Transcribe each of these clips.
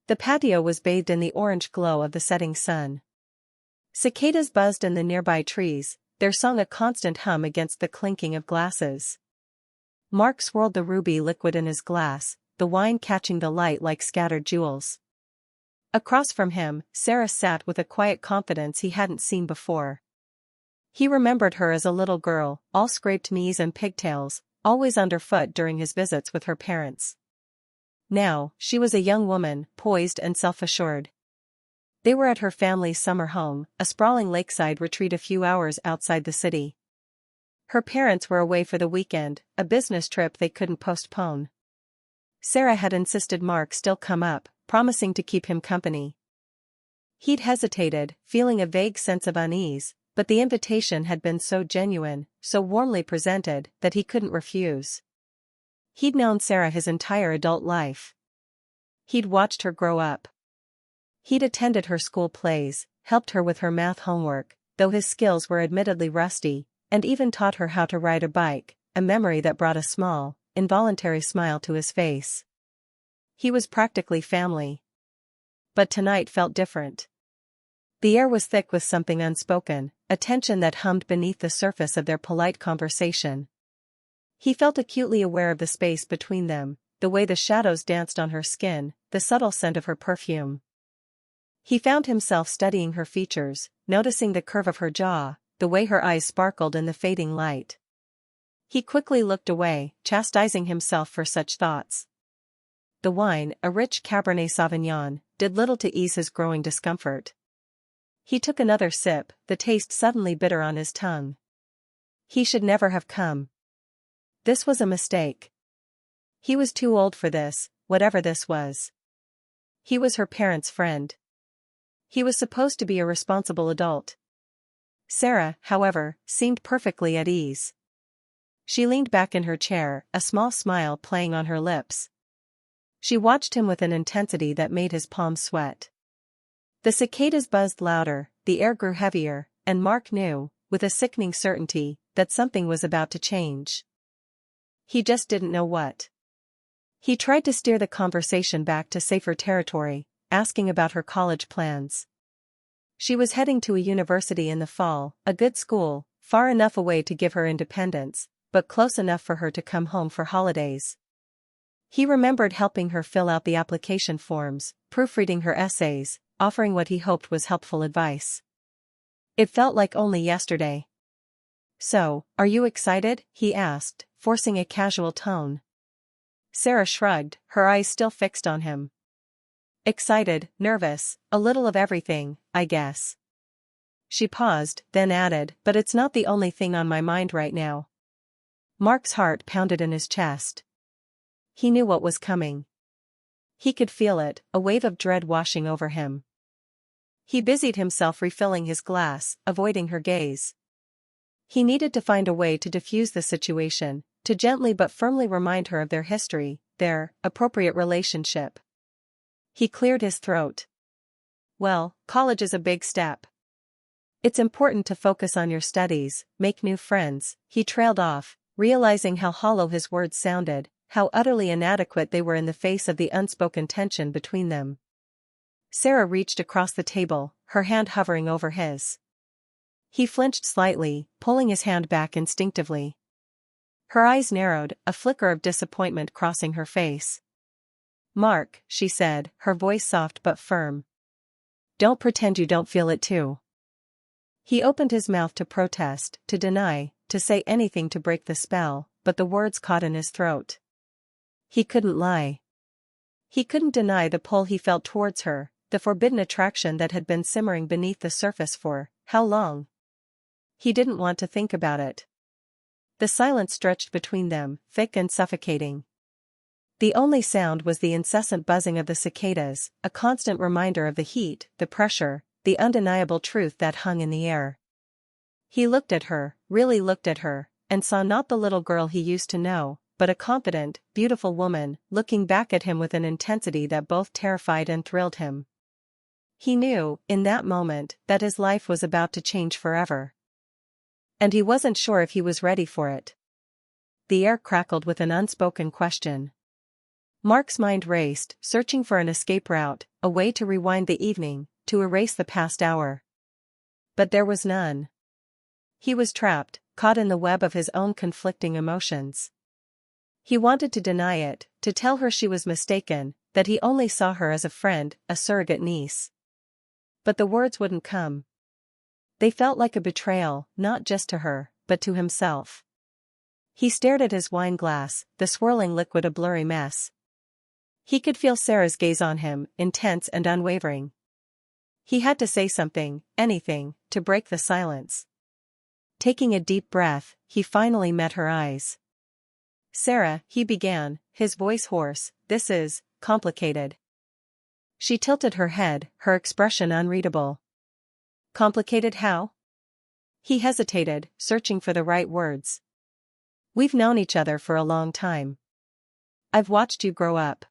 The patio was bathed in the orange glow of the setting sun. Cicadas buzzed in the nearby trees, their song a constant hum against the clinking of glasses. Mark swirled the ruby liquid in his glass, the wine catching the light like scattered jewels. Across from him, Sarah sat with a quiet confidence he hadn't seen before. He remembered her as a little girl, all scraped knees and pigtails, always underfoot during his visits with her parents. Now, she was a young woman, poised and self-assured. They were at her family's summer home, a sprawling lakeside retreat a few hours outside the city. Her parents were away for the weekend, a business trip they couldn't postpone. Sarah had insisted Mark still come up, promising to keep him company. He'd hesitated, feeling a vague sense of unease, but the invitation had been so genuine, so warmly presented, that he couldn't refuse. He'd known Sarah his entire adult life. He'd watched her grow up. He'd attended her school plays, helped her with her math homework, though his skills were admittedly rusty, and even taught her how to ride a bike, a memory that brought a small, involuntary smile to his face. He was practically family. But tonight felt different. The air was thick with something unspoken, a tension that hummed beneath the surface of their polite conversation. He felt acutely aware of the space between them, the way the shadows danced on her skin, the subtle scent of her perfume. He found himself studying her features, noticing the curve of her jaw, the way her eyes sparkled in the fading light. He quickly looked away, chastising himself for such thoughts. The wine, a rich Cabernet Sauvignon, did little to ease his growing discomfort. He took another sip, the taste suddenly bitter on his tongue. He should never have come. This was a mistake. He was too old for this, whatever this was. He was her parents' friend. He was supposed to be a responsible adult. Sarah, however, seemed perfectly at ease. She leaned back in her chair, a small smile playing on her lips. She watched him with an intensity that made his palms sweat. The cicadas buzzed louder, the air grew heavier, and Mark knew, with a sickening certainty, that something was about to change. He just didn't know what. He tried to steer the conversation back to safer territory, asking about her college plans. She was heading to a university in the fall, a good school, far enough away to give her independence, but close enough for her to come home for holidays. He remembered helping her fill out the application forms, proofreading her essays, offering what he hoped was helpful advice. It felt like only yesterday. "So, are you excited?" he asked, forcing a casual tone. Sarah shrugged, her eyes still fixed on him. "Excited, nervous, a little of everything, I guess." She paused, then added, "But it's not the only thing on my mind right now." Mark's heart pounded in his chest. He knew what was coming. He could feel it, a wave of dread washing over him. He busied himself refilling his glass, avoiding her gaze. He needed to find a way to diffuse the situation, to gently but firmly remind her of their history, their appropriate relationship. He cleared his throat. "Well, college is a big step. It's important to focus on your studies, make new friends," he trailed off, realizing how hollow his words sounded, how utterly inadequate they were in the face of the unspoken tension between them. Sarah reached across the table, her hand hovering over his. He flinched slightly, pulling his hand back instinctively. Her eyes narrowed, a flicker of disappointment crossing her face. "Mark," she said, her voice soft but firm. "Don't pretend you don't feel it too." He opened his mouth to protest, to deny, to say anything to break the spell, but the words caught in his throat. He couldn't lie. He couldn't deny the pull he felt towards her, the forbidden attraction that had been simmering beneath the surface for, how long? He didn't want to think about it. The silence stretched between them, thick and suffocating. The only sound was the incessant buzzing of the cicadas, a constant reminder of the heat, the pressure, the undeniable truth that hung in the air. He looked at her, really looked at her, and saw not the little girl he used to know, but a confident, beautiful woman, looking back at him with an intensity that both terrified and thrilled him. He knew, in that moment, that his life was about to change forever. And he wasn't sure if he was ready for it. The air crackled with an unspoken question. Mark's mind raced, searching for an escape route, a way to rewind the evening, to erase the past hour. But there was none. He was trapped, caught in the web of his own conflicting emotions. He wanted to deny it, to tell her she was mistaken, that he only saw her as a friend, a surrogate niece. But the words wouldn't come. They felt like a betrayal, not just to her, but to himself. He stared at his wine glass, the swirling liquid a blurry mess. He could feel Sarah's gaze on him, intense and unwavering. He had to say something, anything, to break the silence. Taking a deep breath, he finally met her eyes. "Sarah," he began, his voice hoarse, "this is complicated." She tilted her head, her expression unreadable. "Complicated how?" He hesitated, searching for the right words. "We've known each other for a long time. I've watched you grow up."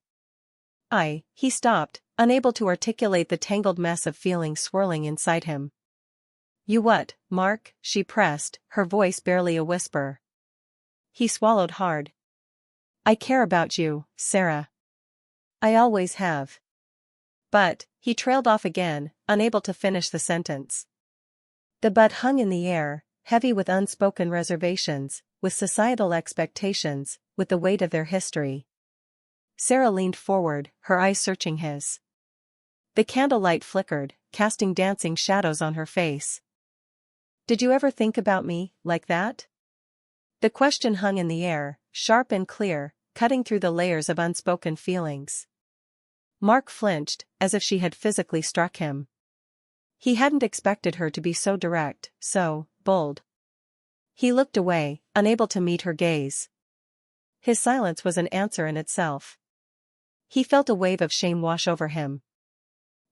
He stopped, unable to articulate the tangled mess of feelings swirling inside him. "You what, Mark?" she pressed, her voice barely a whisper. He swallowed hard. "I care about you, Sarah. I always have." But, he trailed off again, unable to finish the sentence. The but hung in the air, heavy with unspoken reservations, with societal expectations, with the weight of their history. Sarah leaned forward, her eyes searching his. The candlelight flickered, casting dancing shadows on her face. "Did you ever think about me, like that?" The question hung in the air, sharp and clear, cutting through the layers of unspoken feelings. Mark flinched, as if she had physically struck him. He hadn't expected her to be so direct, so bold. He looked away, unable to meet her gaze. His silence was an answer in itself. He felt a wave of shame wash over him.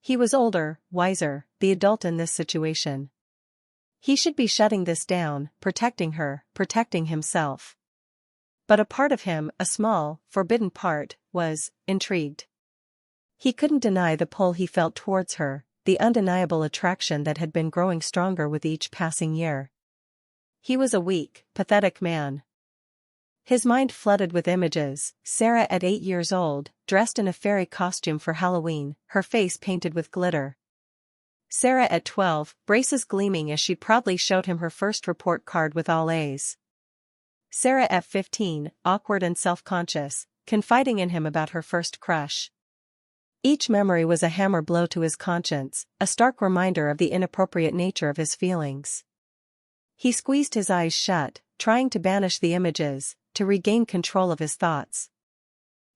He was older, wiser, the adult in this situation. He should be shutting this down, protecting her, protecting himself. But a part of him, a small, forbidden part, was intrigued. He couldn't deny the pull he felt towards her, the undeniable attraction that had been growing stronger with each passing year. He was a weak, pathetic man. His mind flooded with images: Sarah at 8 years old, dressed in a fairy costume for Halloween, her face painted with glitter. Sarah at 12, braces gleaming as she proudly showed him her first report card with all A's. Sarah at 15, awkward and self-conscious, confiding in him about her first crush. Each memory was a hammer blow to his conscience, a stark reminder of the inappropriate nature of his feelings. He squeezed his eyes shut, trying to banish the images, to regain control of his thoughts.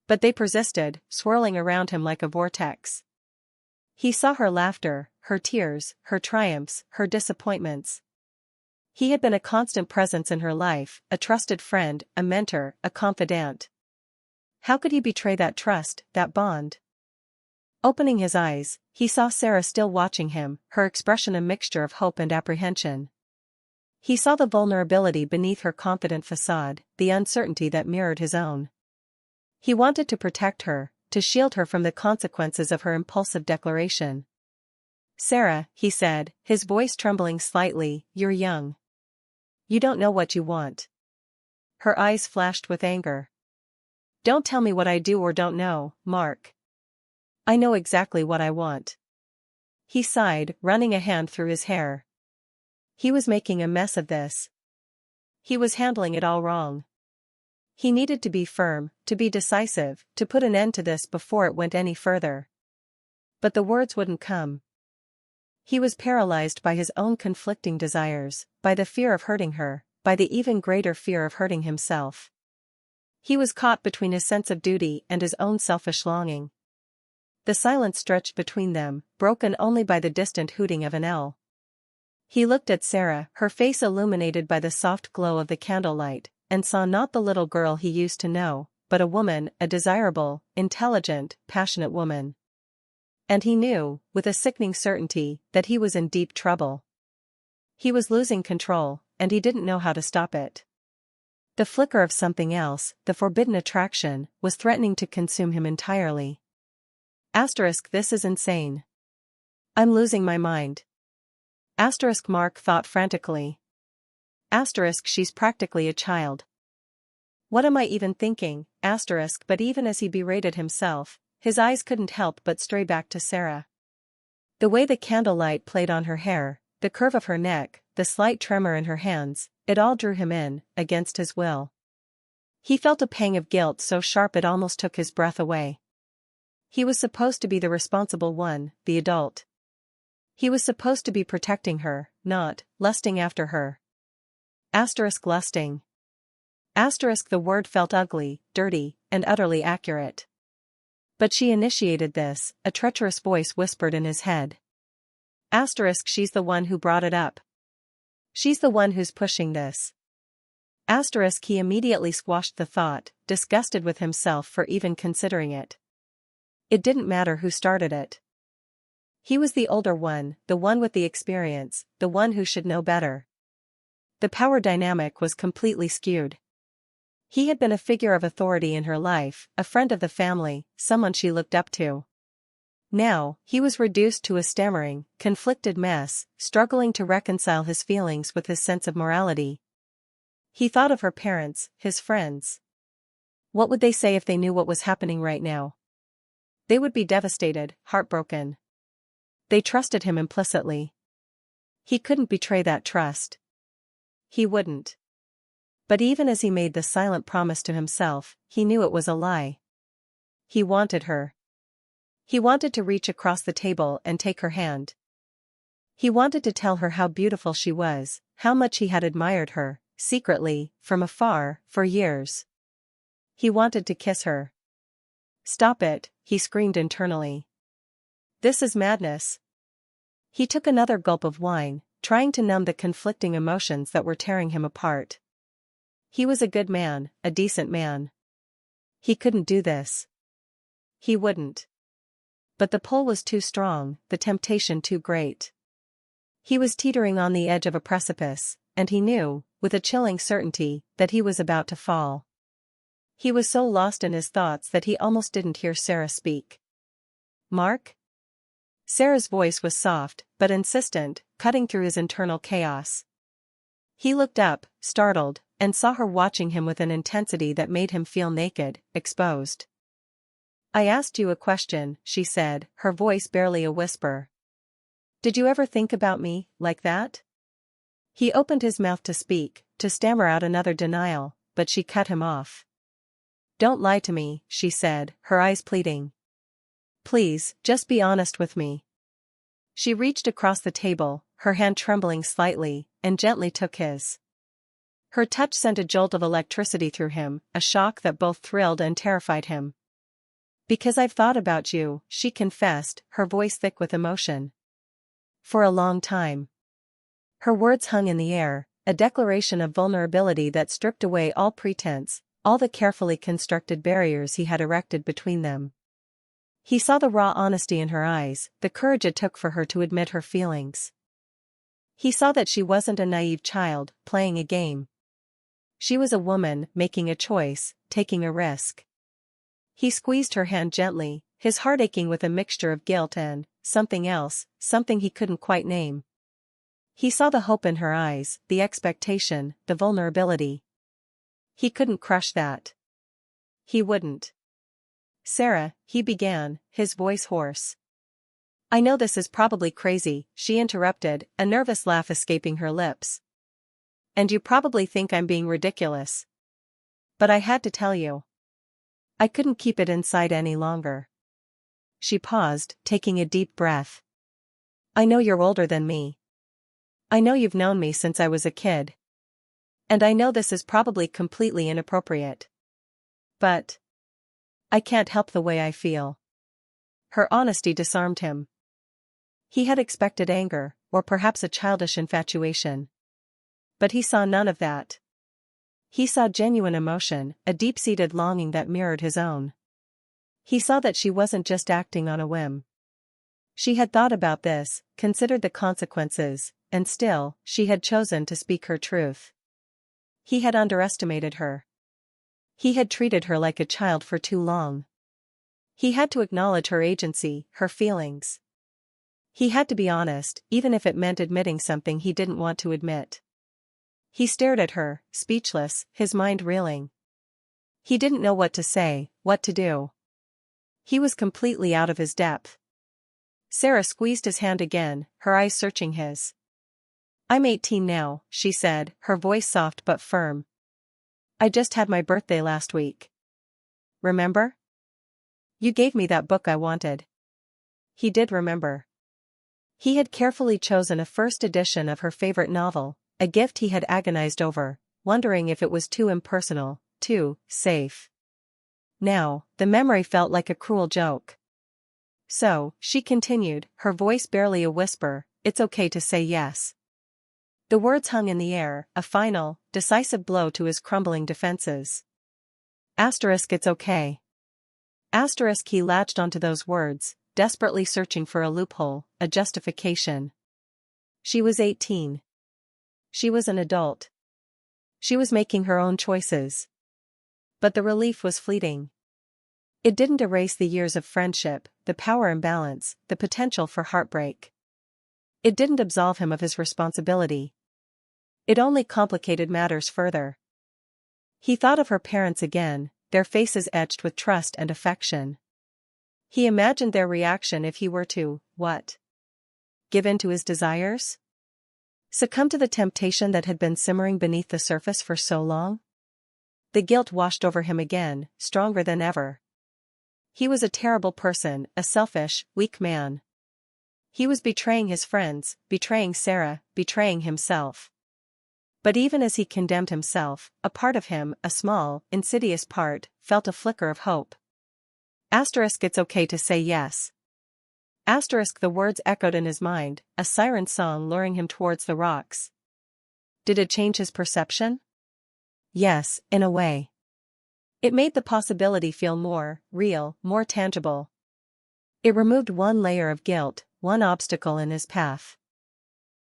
But they persisted, swirling around him like a vortex. He saw her laughter, her tears, her triumphs, her disappointments. He had been a constant presence in her life, a trusted friend, a mentor, a confidant. How could he betray that trust, that bond? Opening his eyes, he saw Sarah still watching him, her expression a mixture of hope and apprehension. He saw the vulnerability beneath her confident facade, the uncertainty that mirrored his own. He wanted to protect her, to shield her from the consequences of her impulsive declaration. "Sarah," he said, his voice trembling slightly, "you're young. You don't know what you want." Her eyes flashed with anger. "Don't tell me what I do or don't know, Mark. I know exactly what I want." He sighed, running a hand through his hair. He was making a mess of this. He was handling it all wrong. He needed to be firm, to be decisive, to put an end to this before it went any further. But the words wouldn't come. He was paralyzed by his own conflicting desires, by the fear of hurting her, by the even greater fear of hurting himself. He was caught between his sense of duty and his own selfish longing. The silence stretched between them, broken only by the distant hooting of an owl. He looked at Sarah, her face illuminated by the soft glow of the candlelight, and saw not the little girl he used to know, but a woman, a desirable, intelligent, passionate woman. And he knew, with a sickening certainty, that he was in deep trouble. He was losing control, and he didn't know how to stop it. The flicker of something else, the forbidden attraction, was threatening to consume him entirely. This is insane. I'm losing my mind. Mark thought frantically. She's practically a child. What am I even thinking? But even as he berated himself, his eyes couldn't help but stray back to Sarah. The way the candlelight played on her hair, the curve of her neck, the slight tremor in her hands, it all drew him in, against his will. He felt a pang of guilt so sharp it almost took his breath away. He was supposed to be the responsible one, the adult. He was supposed to be protecting her, not lusting after her. Lusting. The word felt ugly, dirty, and utterly accurate. But she initiated this, a treacherous voice whispered in his head. She's the one who brought it up. She's the one who's pushing this. He immediately squashed the thought, disgusted with himself for even considering it. It didn't matter who started it. He was the older one, the one with the experience, the one who should know better. The power dynamic was completely skewed. He had been a figure of authority in her life, a friend of the family, someone she looked up to. Now, he was reduced to a stammering, conflicted mess, struggling to reconcile his feelings with his sense of morality. He thought of her parents, his friends. What would they say if they knew what was happening right now? They would be devastated, heartbroken. They trusted him implicitly. He couldn't betray that trust. He wouldn't. But even as he made the silent promise to himself, he knew it was a lie. He wanted her. He wanted to reach across the table and take her hand. He wanted to tell her how beautiful she was, how much he had admired her, secretly, from afar, for years. He wanted to kiss her. Stop it, he screamed internally. This is madness. He took another gulp of wine, trying to numb the conflicting emotions that were tearing him apart. He was a good man, a decent man. He couldn't do this. He wouldn't. But the pull was too strong, the temptation too great. He was teetering on the edge of a precipice, and he knew, with a chilling certainty, that he was about to fall. He was so lost in his thoughts that he almost didn't hear Sarah speak. Mark? Sarah's voice was soft, but insistent, cutting through his internal chaos. He looked up, startled, and saw her watching him with an intensity that made him feel naked, exposed. I asked you a question, she said, her voice barely a whisper. Did you ever think about me, like that? He opened his mouth to speak, to stammer out another denial, but she cut him off. Don't lie to me, she said, her eyes pleading. Please, just be honest with me. She reached across the table, her hand trembling slightly, and gently took his. Her touch sent a jolt of electricity through him, a shock that both thrilled and terrified him. Because I've thought about you, she confessed, her voice thick with emotion. For a long time. Her words hung in the air, a declaration of vulnerability that stripped away all pretense, all the carefully constructed barriers he had erected between them. He saw the raw honesty in her eyes, the courage it took for her to admit her feelings. He saw that she wasn't a naive child, playing a game. She was a woman, making a choice, taking a risk. He squeezed her hand gently, his heart aching with a mixture of guilt and something else, something he couldn't quite name. He saw the hope in her eyes, the expectation, the vulnerability. He couldn't crush that. He wouldn't. Sarah, he began, his voice hoarse. I know this is probably crazy, she interrupted, a nervous laugh escaping her lips. And you probably think I'm being ridiculous. But I had to tell you. I couldn't keep it inside any longer. She paused, taking a deep breath. I know you're older than me. I know you've known me since I was a kid. And I know this is probably completely inappropriate. But I can't help the way I feel. Her honesty disarmed him. He had expected anger, or perhaps a childish infatuation. But he saw none of that. He saw genuine emotion, a deep-seated longing that mirrored his own. He saw that she wasn't just acting on a whim. She had thought about this, considered the consequences, and still, she had chosen to speak her truth. He had underestimated her. He had treated her like a child for too long. He had to acknowledge her agency, her feelings. He had to be honest, even if it meant admitting something he didn't want to admit. He stared at her, speechless, his mind reeling. He didn't know what to say, what to do. He was completely out of his depth. Sarah squeezed his hand again, her eyes searching his. "I'm 18 now," she said, her voice soft but firm. "I just had my birthday last week. Remember? You gave me that book I wanted." He did remember. He had carefully chosen a first edition of her favorite novel, a gift he had agonized over, wondering if it was too impersonal, too safe. Now, the memory felt like a cruel joke. "So," she continued, her voice barely a whisper, "it's okay to say yes." The words hung in the air, a final, decisive blow to his crumbling defenses. It's okay. He latched onto those words, desperately searching for a loophole, a justification. She was 18. She was an adult. She was making her own choices. But the relief was fleeting. It didn't erase the years of friendship, the power imbalance, the potential for heartbreak. It didn't absolve him of his responsibility. It only complicated matters further. He thought of her parents again, their faces etched with trust and affection. He imagined their reaction if he were to, what? Give in to his desires? Succumb to the temptation that had been simmering beneath the surface for so long? The guilt washed over him again, stronger than ever. He was a terrible person, a selfish, weak man. He was betraying his friends, betraying Sarah, betraying himself. But even as he condemned himself, a part of him, a small, insidious part, felt a flicker of hope. It's okay to say yes. The words echoed in his mind, a siren song luring him towards the rocks. Did it change his perception? Yes, in a way. It made the possibility feel more real, more tangible. It removed one layer of guilt, one obstacle in his path.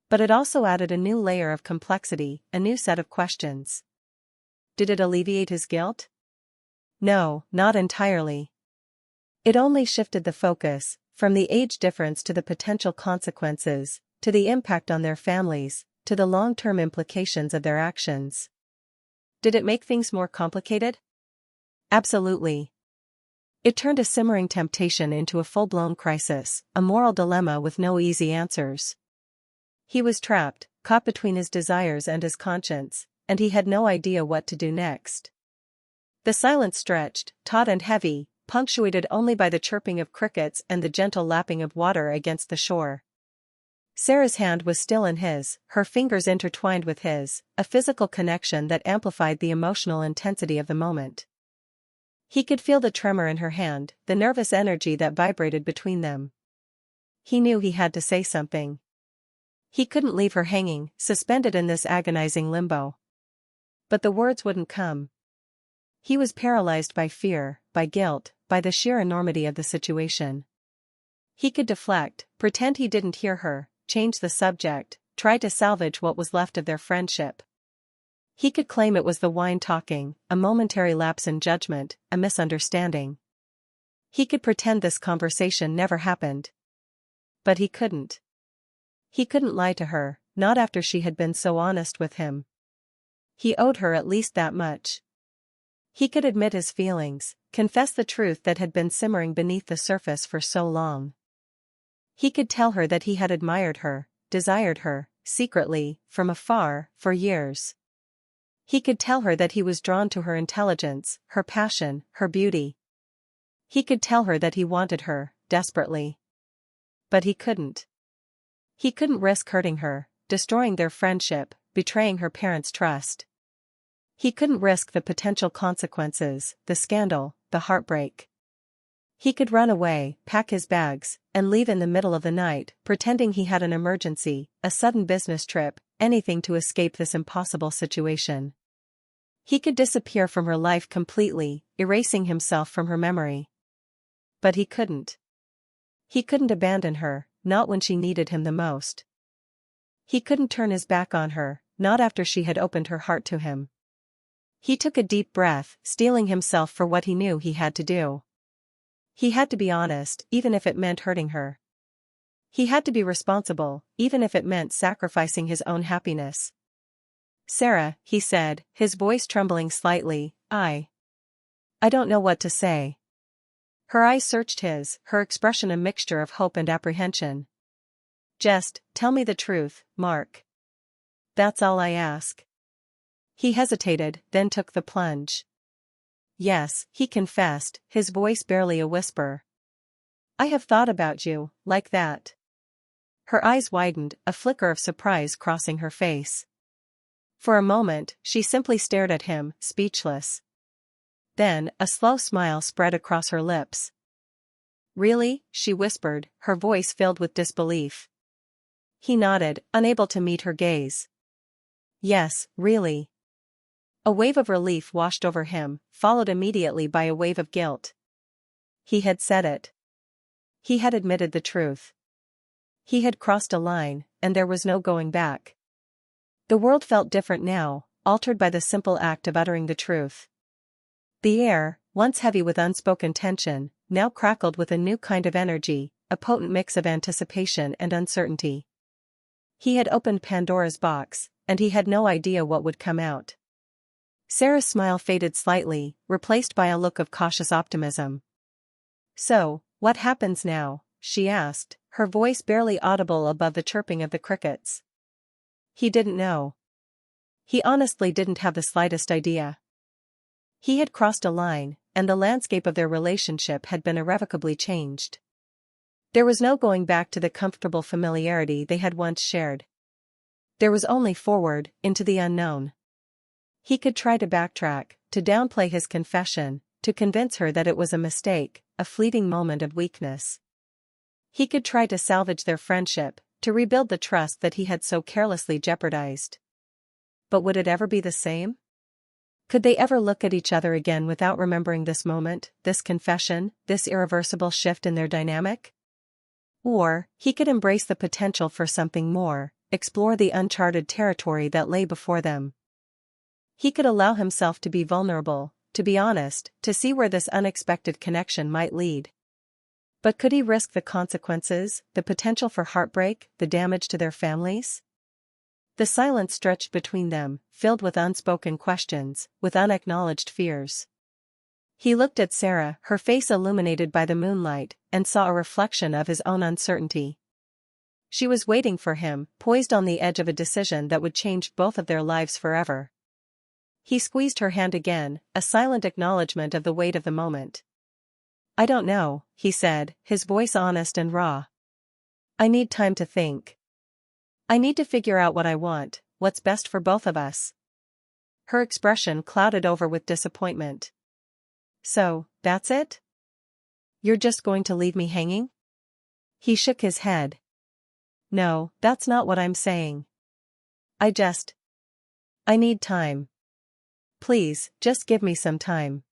But it also added a new layer of complexity, a new set of questions. Did it alleviate his guilt? No, not entirely. It only shifted the focus, from the age difference to the potential consequences, to the impact on their families, to the long-term implications of their actions. Did it make things more complicated? Absolutely. It turned a simmering temptation into a full-blown crisis, a moral dilemma with no easy answers. He was trapped, caught between his desires and his conscience, and he had no idea what to do next. The silence stretched, taut and heavy, punctuated only by the chirping of crickets and the gentle lapping of water against the shore. Sarah's hand was still in his, her fingers intertwined with his, a physical connection that amplified the emotional intensity of the moment. He could feel the tremor in her hand, the nervous energy that vibrated between them. He knew he had to say something. He couldn't leave her hanging, suspended in this agonizing limbo. But the words wouldn't come. He was paralyzed by fear, by guilt, by the sheer enormity of the situation. He could deflect, pretend he didn't hear her, change the subject, try to salvage what was left of their friendship. He could claim it was the wine talking, a momentary lapse in judgment, a misunderstanding. He could pretend this conversation never happened. But he couldn't. He couldn't lie to her, not after she had been so honest with him. He owed her at least that much. He could admit his feelings, confess the truth that had been simmering beneath the surface for so long. He could tell her that he had admired her, desired her, secretly, from afar, for years. He could tell her that he was drawn to her intelligence, her passion, her beauty. He could tell her that he wanted her, desperately. But he couldn't. He couldn't risk hurting her, destroying their friendship, betraying her parents' trust. He couldn't risk the potential consequences, the scandal, the heartbreak. He could run away, pack his bags, and leave in the middle of the night, pretending he had an emergency, a sudden business trip, anything to escape this impossible situation. He could disappear from her life completely, erasing himself from her memory. But he couldn't. He couldn't abandon her, not when she needed him the most. He couldn't turn his back on her, not after she had opened her heart to him. He took a deep breath, steeling himself for what he knew he had to do. He had to be honest, even if it meant hurting her. He had to be responsible, even if it meant sacrificing his own happiness. "Sarah," he said, his voice trembling slightly, I don't know what to say. Her eyes searched his, her expression a mixture of hope and apprehension. Just, tell me the truth, Mark. That's all I ask. He hesitated, then took the plunge. Yes, he confessed, his voice barely a whisper. I have thought about you, like that. Her eyes widened, a flicker of surprise crossing her face. For a moment, she simply stared at him, speechless. Then, a slow smile spread across her lips. Really? She whispered, her voice filled with disbelief. He nodded, unable to meet her gaze. Yes, really. A wave of relief washed over him, followed immediately by a wave of guilt. He had said it. He had admitted the truth. He had crossed a line, and there was no going back. The world felt different now, altered by the simple act of uttering the truth. The air, once heavy with unspoken tension, now crackled with a new kind of energy, a potent mix of anticipation and uncertainty. He had opened Pandora's box, and he had no idea what would come out. Sarah's smile faded slightly, replaced by a look of cautious optimism. So, what happens now? She asked, her voice barely audible above the chirping of the crickets. He didn't know. He honestly didn't have the slightest idea. He had crossed a line, and the landscape of their relationship had been irrevocably changed. There was no going back to the comfortable familiarity they had once shared. There was only forward, into the unknown. He could try to backtrack, to downplay his confession, to convince her that it was a mistake, a fleeting moment of weakness. He could try to salvage their friendship, to rebuild the trust that he had so carelessly jeopardized. But would it ever be the same? Could they ever look at each other again without remembering this moment, this confession, this irreversible shift in their dynamic? Or, he could embrace the potential for something more, explore the uncharted territory that lay before them. He could allow himself to be vulnerable, to be honest, to see where this unexpected connection might lead. But could he risk the consequences, the potential for heartbreak, the damage to their families? The silence stretched between them, filled with unspoken questions, with unacknowledged fears. He looked at Sarah, her face illuminated by the moonlight, and saw a reflection of his own uncertainty. She was waiting for him, poised on the edge of a decision that would change both of their lives forever. He squeezed her hand again, a silent acknowledgement of the weight of the moment. I don't know, he said, his voice honest and raw. I need time to think. I need to figure out what I want, what's best for both of us. Her expression clouded over with disappointment. So, that's it? You're just going to leave me hanging? He shook his head. No, that's not what I'm saying. I need time. Please, just give me some time.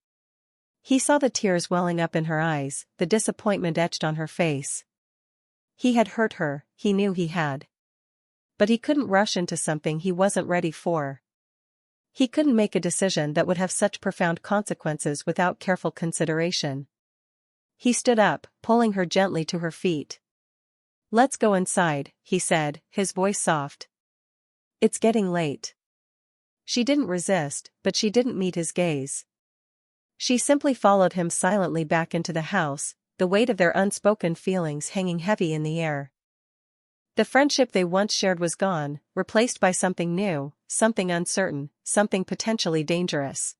He saw the tears welling up in her eyes, the disappointment etched on her face. He had hurt her, he knew he had. But he couldn't rush into something he wasn't ready for. He couldn't make a decision that would have such profound consequences without careful consideration. He stood up, pulling her gently to her feet. Let's go inside, he said, his voice soft. It's getting late. She didn't resist, but she didn't meet his gaze. She simply followed him silently back into the house, the weight of their unspoken feelings hanging heavy in the air. The friendship they once shared was gone, replaced by something new, something uncertain, something potentially dangerous.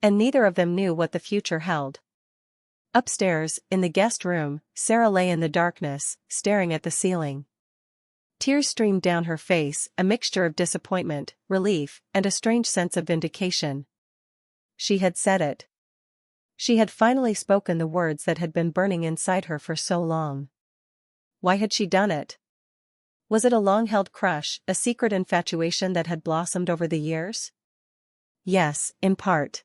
And neither of them knew what the future held. Upstairs, in the guest room, Sarah lay in the darkness, staring at the ceiling. Tears streamed down her face, a mixture of disappointment, relief, and a strange sense of vindication. She had said it. She had finally spoken the words that had been burning inside her for so long. Why had she done it? Was it a long-held crush, a secret infatuation that had blossomed over the years? Yes, in part.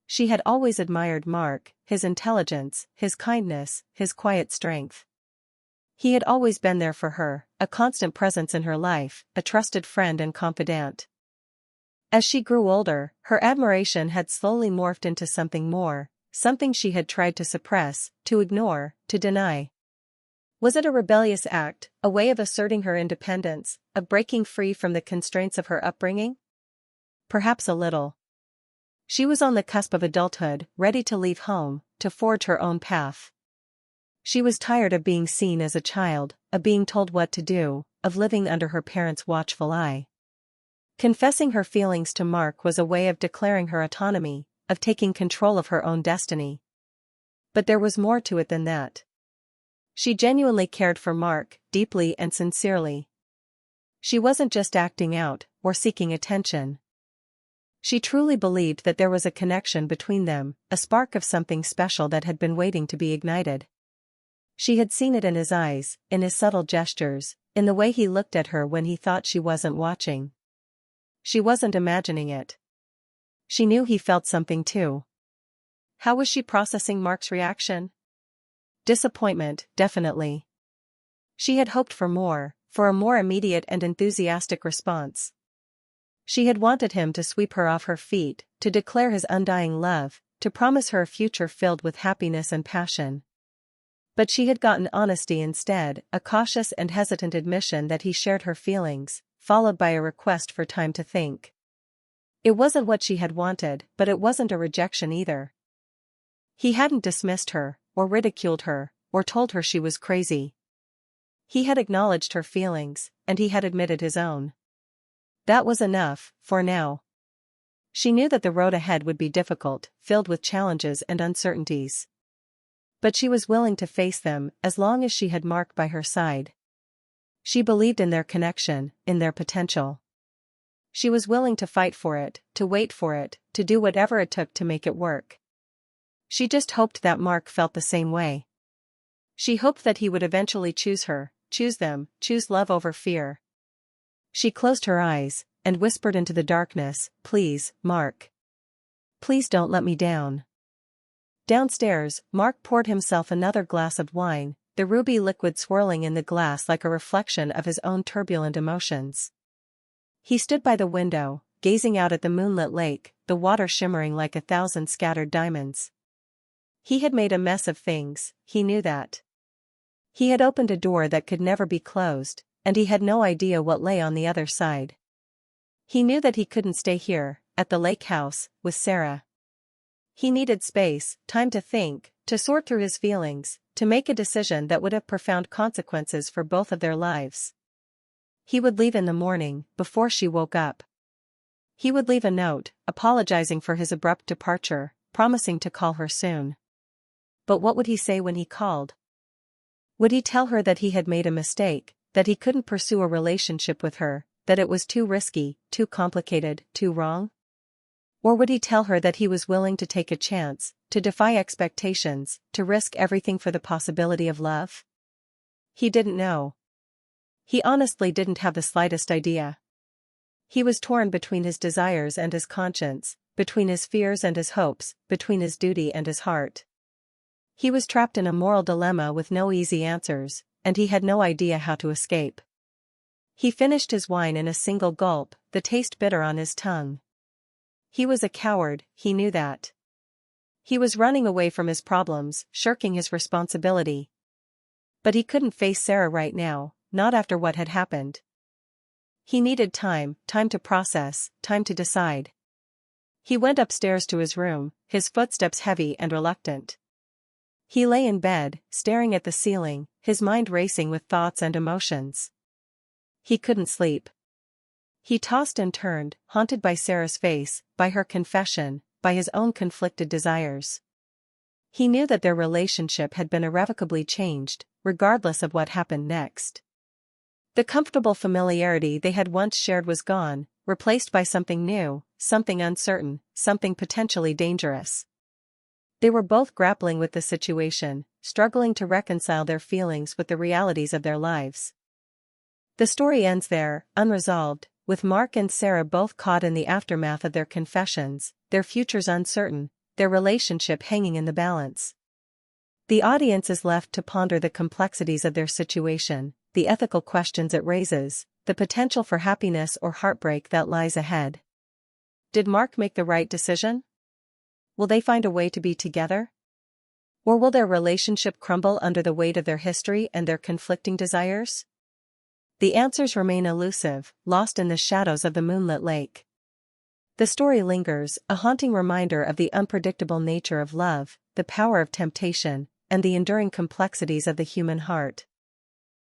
She had always admired Mark, his intelligence, his kindness, his quiet strength. He had always been there for her, a constant presence in her life, a trusted friend and confidant. As she grew older, her admiration had slowly morphed into something more, something she had tried to suppress, to ignore, to deny. Was it a rebellious act, a way of asserting her independence, of breaking free from the constraints of her upbringing? Perhaps a little. She was on the cusp of adulthood, ready to leave home, to forge her own path. She was tired of being seen as a child, of being told what to do, of living under her parents' watchful eye. Confessing her feelings to Mark was a way of declaring her autonomy, of taking control of her own destiny. But there was more to it than that. She genuinely cared for Mark, deeply and sincerely. She wasn't just acting out, or seeking attention. She truly believed that there was a connection between them, a spark of something special that had been waiting to be ignited. She had seen it in his eyes, in his subtle gestures, in the way he looked at her when he thought she wasn't watching. She wasn't imagining it. She knew he felt something too. How was she processing Mark's reaction? Disappointment, definitely. She had hoped for a more immediate and enthusiastic response. She had wanted him to sweep her off her feet, to declare his undying love, to promise her a future filled with happiness and passion. But she had gotten honesty instead, a cautious and hesitant admission that he shared her feelings, followed by a request for time to think. It wasn't what she had wanted, but it wasn't a rejection either. He hadn't dismissed her, or ridiculed her, or told her she was crazy. He had acknowledged her feelings, and he had admitted his own. That was enough, for now. She knew that the road ahead would be difficult, filled with challenges and uncertainties. But she was willing to face them as long as she had Mark by her side. She believed in their connection, in their potential. She was willing to fight for it, to wait for it, to do whatever it took to make it work. She just hoped that Mark felt the same way. She hoped that he would eventually choose her, choose them, choose love over fear. She closed her eyes, and whispered into the darkness, "Please, Mark. Please don't let me down." Downstairs, Mark poured himself another glass of wine, the ruby liquid swirling in the glass like a reflection of his own turbulent emotions. He stood by the window, gazing out at the moonlit lake, the water shimmering like 1,000 scattered diamonds. He had made a mess of things, he knew that. He had opened a door that could never be closed, and he had no idea what lay on the other side. He knew that he couldn't stay here, at the lake house, with Sarah. He needed space, time to think, to sort through his feelings, to make a decision that would have profound consequences for both of their lives. He would leave in the morning, before she woke up. He would leave a note, apologizing for his abrupt departure, promising to call her soon. But what would he say when he called? Would he tell her that he had made a mistake, that he couldn't pursue a relationship with her, that it was too risky, too complicated, too wrong? Or would he tell her that he was willing to take a chance, to defy expectations, to risk everything for the possibility of love? He didn't know. He honestly didn't have the slightest idea. He was torn between his desires and his conscience, between his fears and his hopes, between his duty and his heart. He was trapped in a moral dilemma with no easy answers, and he had no idea how to escape. He finished his wine in a single gulp, the taste bitter on his tongue. He was a coward, he knew that. He was running away from his problems, shirking his responsibility. But he couldn't face Sarah right now, not after what had happened. He needed time to process, time to decide. He went upstairs to his room, his footsteps heavy and reluctant. He lay in bed, staring at the ceiling, his mind racing with thoughts and emotions. He couldn't sleep. He tossed and turned, haunted by Sarah's face, by her confession, by his own conflicted desires. He knew that their relationship had been irrevocably changed, regardless of what happened next. The comfortable familiarity they had once shared was gone, replaced by something new, something uncertain, something potentially dangerous. They were both grappling with the situation, struggling to reconcile their feelings with the realities of their lives. The story ends there, unresolved, with Mark and Sarah both caught in the aftermath of their confessions, their futures uncertain, their relationship hanging in the balance. The audience is left to ponder the complexities of their situation, the ethical questions it raises, the potential for happiness or heartbreak that lies ahead. Did Mark make the right decision? Will they find a way to be together? Or will their relationship crumble under the weight of their history and their conflicting desires? The answers remain elusive, lost in the shadows of the moonlit lake. The story lingers, a haunting reminder of the unpredictable nature of love, the power of temptation, and the enduring complexities of the human heart.